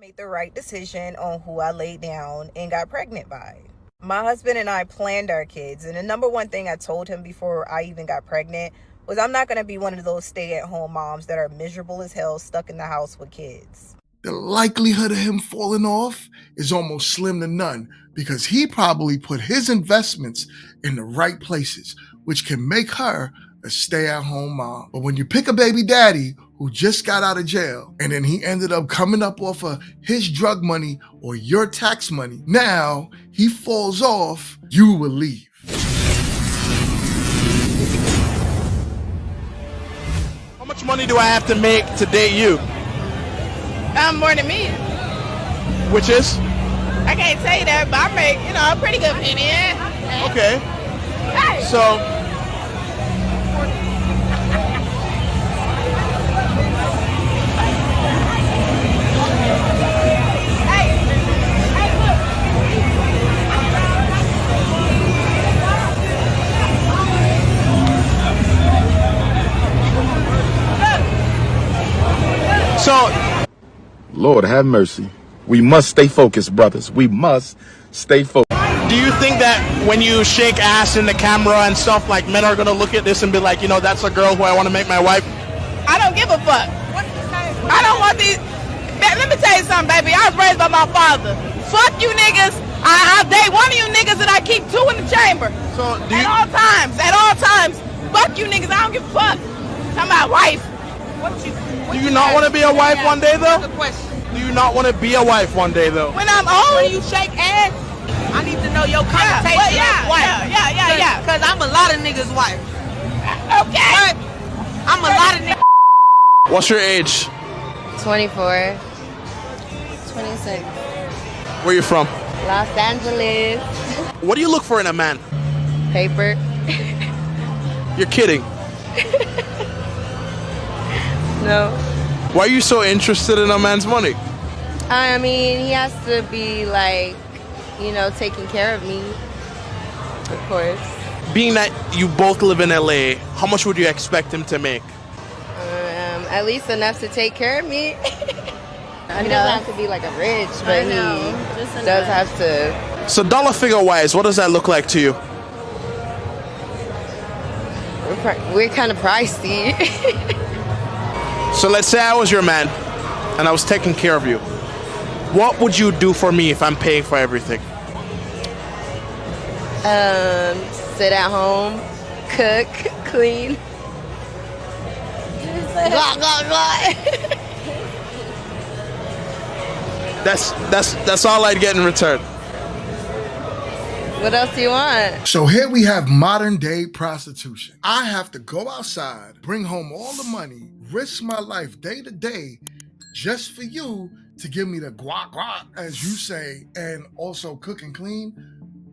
made the right decision on who I laid down and got pregnant by. My husband and I planned our kids, and the number one thing I told him before I even got pregnant was I'm not going to be one of those stay-at-home moms that are miserable as hell stuck in the house with kids. The likelihood of him falling off is almost slim to none because he probably put his investments in the right places, which can make her a stay-at-home mom. But when you pick a baby daddy who just got out of jail and then he ended up coming up off of his drug money or your tax money, now he falls off, you will leave. How much money do I have to make to date you? More than me. Which is? I can't say that, but I make, a pretty good penny. Okay. Hey. So, Lord have mercy. We must stay focused, brothers. We must stay focused. do you think that when you shake ass in the camera and stuff, like men are gonna look at this and be like, that's a girl who I want to make my wife? I don't give a fuck. I don't want these. Let me tell you something, baby. I was raised by my father. Fuck you niggas. I date one of you niggas and I keep two in the chamber. So do At all times. Fuck you niggas. I don't give a fuck. I'm my wife. Do you not want to be a wife one day though? Good question. Do you not want to be a wife one day though? When I'm old, When you shake ass, I need to know your connotation of wife. Yeah. Cause I'm a lot of niggas' wife. Okay. But I'm a lot of niggas. What's your age? 24. 26. Where you from? Los Angeles. What do you look for in a man? Paper. You're kidding. No. Why are you so interested in a man's money? I mean, he has to be like, taking care of me. Of course. Being that you both live in LA, how much would you expect him to make? At least enough to take care of me. He doesn't have to be like a rich, but he does have to. So dollar figure wise, what does that look like to you? We're kind of pricey. So let's say I was your man and I was taking care of you. What would you do for me if I'm paying for everything? Sit at home, cook, clean. Blah, blah, blah. That's all I'd get in return. What else do you want? So here we have modern day prostitution. I have to go outside, bring home all the money, risk my life day to day just for you to give me the guac guac, as you say, and also cook and clean.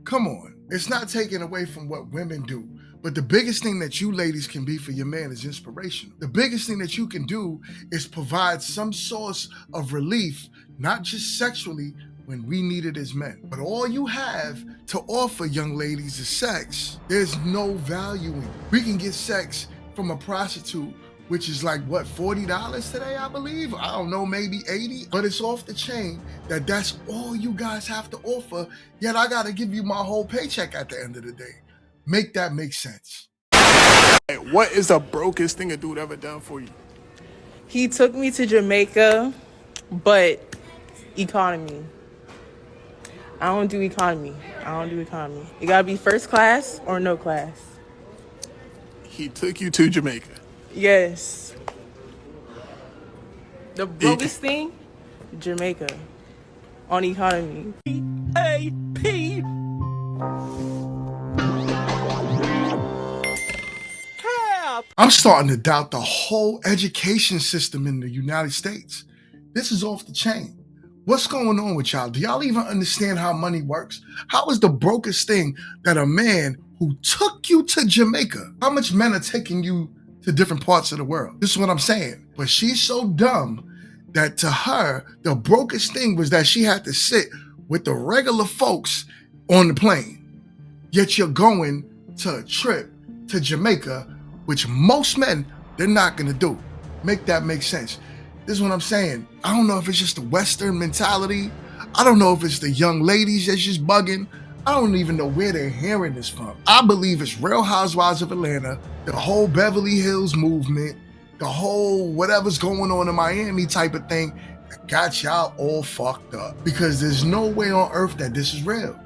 Come on. It's not taken away from what women do. But the biggest thing that you ladies can be for your man is inspirational. The biggest thing that you can do is provide some source of relief, not just sexually, when we need it as men. But all you have to offer young ladies is sex. There's no value in it. We can get sex from a prostitute, which is like, what, $40 today, I believe? I don't know, maybe 80, but it's off the chain that's all you guys have to offer, yet I gotta give you my whole paycheck at the end of the day. Make that make sense. Hey, what is the brokest thing a dude ever done for you? He took me to Jamaica, but economy. I don't do economy. It gotta be first class or no class. He took you to Jamaica. Yes. The brokest thing, Jamaica. On economy. AP. I'm starting to doubt the whole education system in the United States. This is off the chain. What's going on with y'all? Do y'all even understand how money works? How is the brokest thing that a man who took you to Jamaica, how much men are taking you to different parts of the world? This is what I'm saying. But she's so dumb that to her, the brokest thing was that she had to sit with the regular folks on the plane. Yet you're going to a trip to Jamaica, which most men, they're not gonna do. Make that make sense. This is what I'm saying. I don't know if it's just the Western mentality. I don't know if it's the young ladies that's just bugging. I don't even know where they're hearing this from. I believe it's Real Housewives of Atlanta, the whole Beverly Hills movement, the whole whatever's going on in Miami type of thing that got y'all all fucked up. Because there's no way on earth that this is real.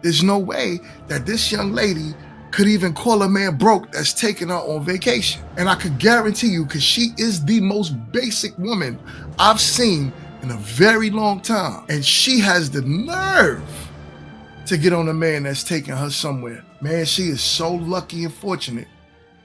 There's no way that this young lady could even call a man broke that's taking her on vacation. And I could guarantee you, because she is the most basic woman I've seen in a very long time. And she has the nerve to get on a man that's taking her somewhere. Man, she is so lucky and fortunate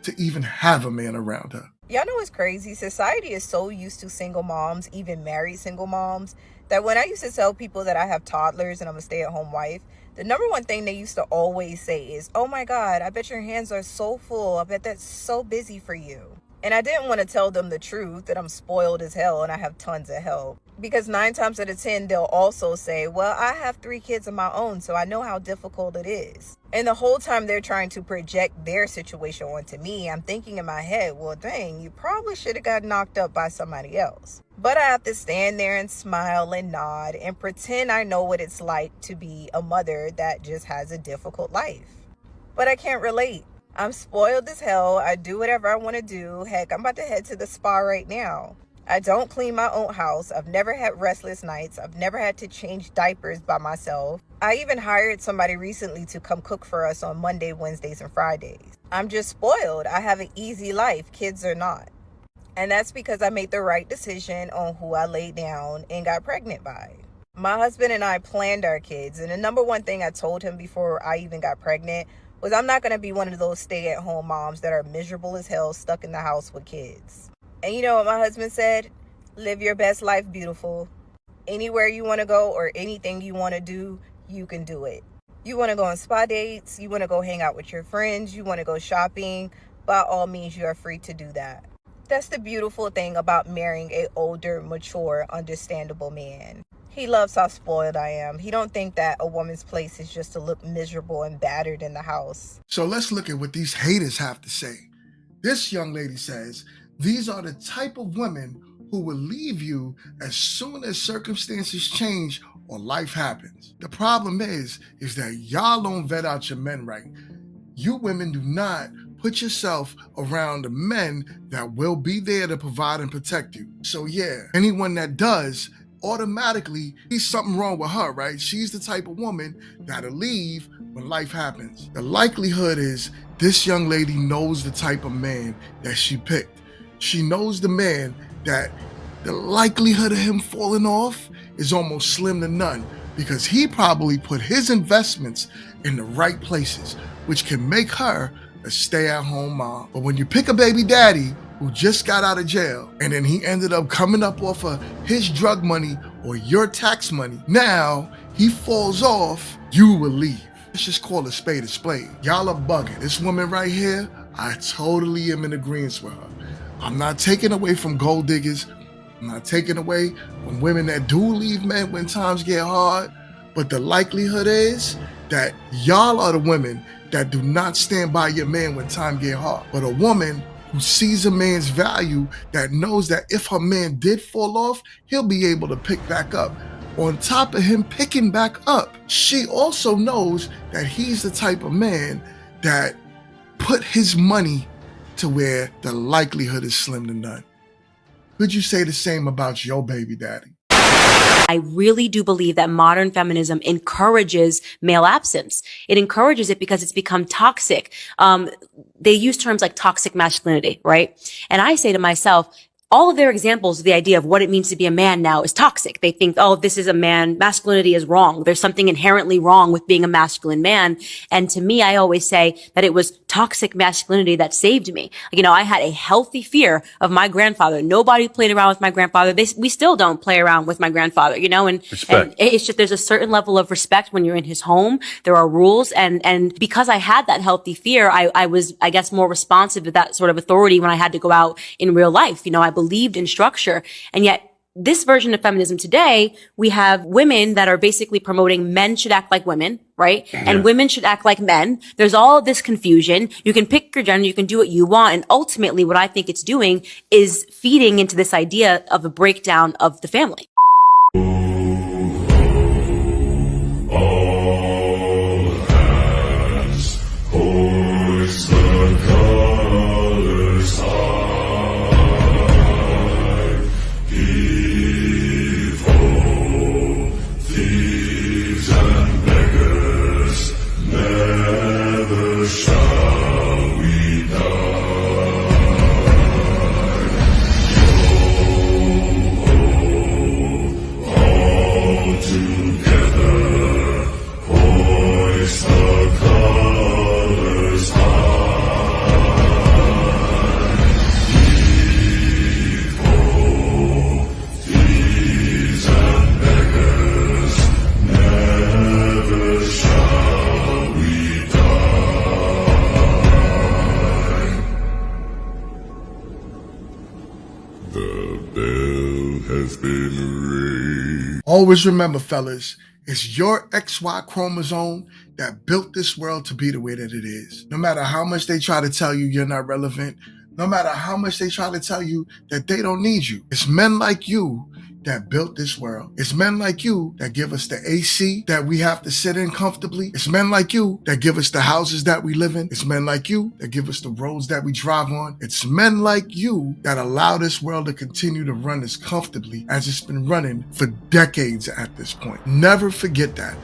to even have a man around her. Y'all know what's crazy? Society is so used to single moms, even married single moms, that when I used to tell people that I have toddlers and I'm a stay-at-home wife, the number one thing they used to always say is, oh my God, I bet your hands are so full. I bet that's so busy for you. And I didn't want to tell them the truth, that I'm spoiled as hell and I have tons of help. Because 9 times out of 10, they'll also say, well, I have 3 kids of my own, so I know how difficult it is. And the whole time they're trying to project their situation onto me, I'm thinking in my head, well, dang, you probably should have got knocked up by somebody else. But I have to stand there and smile and nod and pretend I know what it's like to be a mother that just has a difficult life. But I can't relate. I'm spoiled as hell. I do whatever I want to do. Heck, I'm about to head to the spa right now. I don't clean my own house. I've never had restless nights. I've never had to change diapers by myself. I even hired somebody recently to come cook for us on Monday, Wednesdays, and Fridays. I'm just spoiled. I have an easy life. Kids are not. And that's because I made the right decision on who I laid down and got pregnant by. My husband and I planned our kids. And the number one thing I told him before I even got pregnant was I'm not going to be one of those stay-at-home moms that are miserable as hell, stuck in the house with kids. And you know what my husband said? Live your best life, beautiful. Anywhere you want to go or anything you want to do, you can do it. You want to go on spa dates, you want to go hang out with your friends, you want to go shopping, by all means, you are free to do that. That's the beautiful thing about marrying an older, mature, understandable man. He loves how spoiled I am. He don't think that a woman's place is just to look miserable and battered in the house. So let's look at what these haters have to say. This young lady says, these are the type of women who will leave you as soon as circumstances change or life happens. The problem is that y'all don't vet out your men right. You women do not put yourself around the men that will be there to provide and protect you. So yeah, anyone that does, automatically, there's something wrong with her, right? She's the type of woman that'll leave when life happens. The likelihood is this young lady knows the type of man that she picked. She knows the man that the likelihood of him falling off is almost slim to none, because he probably put his investments in the right places, which can make her a stay-at-home mom. But when you pick a baby daddy who just got out of jail, and then he ended up coming up off of his drug money or your tax money, now he falls off, you will leave. Let's just call a spade a spade. Y'all are bugging. This woman right here, I totally am in agreement with her. I'm not taking away from gold diggers. I'm not taking away from women that do leave men when times get hard. But the likelihood is that y'all are the women that do not stand by your man when time get hard. But a woman who sees a man's value, that knows that if her man did fall off, he'll be able to pick back up. On top of him picking back up, she also knows that he's the type of man that put his money to where the likelihood is slim to none. Could you say the same about your baby daddy? I really do believe that modern feminism encourages male absence. It encourages it because it's become toxic. They use terms like toxic masculinity, right? And I say to myself, all of their examples of the idea of what it means to be a man now is toxic. They think, oh, this is a man. Masculinity is wrong. There's something inherently wrong with being a masculine man. And to me, I always say that it was toxic masculinity that saved me. You know, I had a healthy fear of my grandfather. Nobody played around with my grandfather. We still don't play around with my grandfather, you know, and it's just, there's a certain level of respect when you're in his home. There are rules. And because I had that healthy fear, I was, I guess, more responsive to that sort of authority when I had to go out in real life. You know, I believed in structure. And yet this version of feminism today, we have women that are basically promoting men should act like women, right? And women should act like men. There's all of this confusion. You can pick your gender, you can do what you want. And ultimately, what I think it's doing is feeding into this idea of a breakdown of the family. Always remember, fellas, it's your XY chromosome that built this world to be the way that it is. No matter how much they try to tell you you're not relevant, no matter how much they try to tell you that they don't need you, it's men like you that built this world. It's men like you that give us the AC that we have to sit in comfortably. It's men like you that give us the houses that we live in. It's men like you that give us the roads that we drive on. It's men like you that allow this world to continue to run as comfortably as it's been running for decades at this point. Never forget that.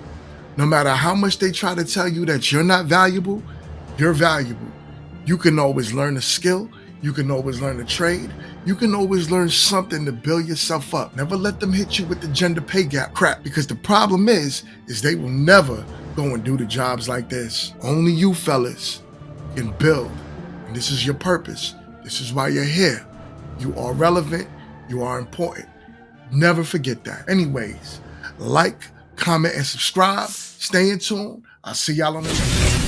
No matter how much they try to tell you that you're not valuable, you're valuable. You can always learn a skill. You can always learn a trade. You can always learn something to build yourself up. Never let them hit you with the gender pay gap crap, because the problem is they will never go and do the jobs like this. Only you fellas can build. And this is your purpose. This is why you're here. You are relevant. You are important. Never forget that. Anyways, like, comment, and subscribe. Stay in tune. I'll see y'all on the next one.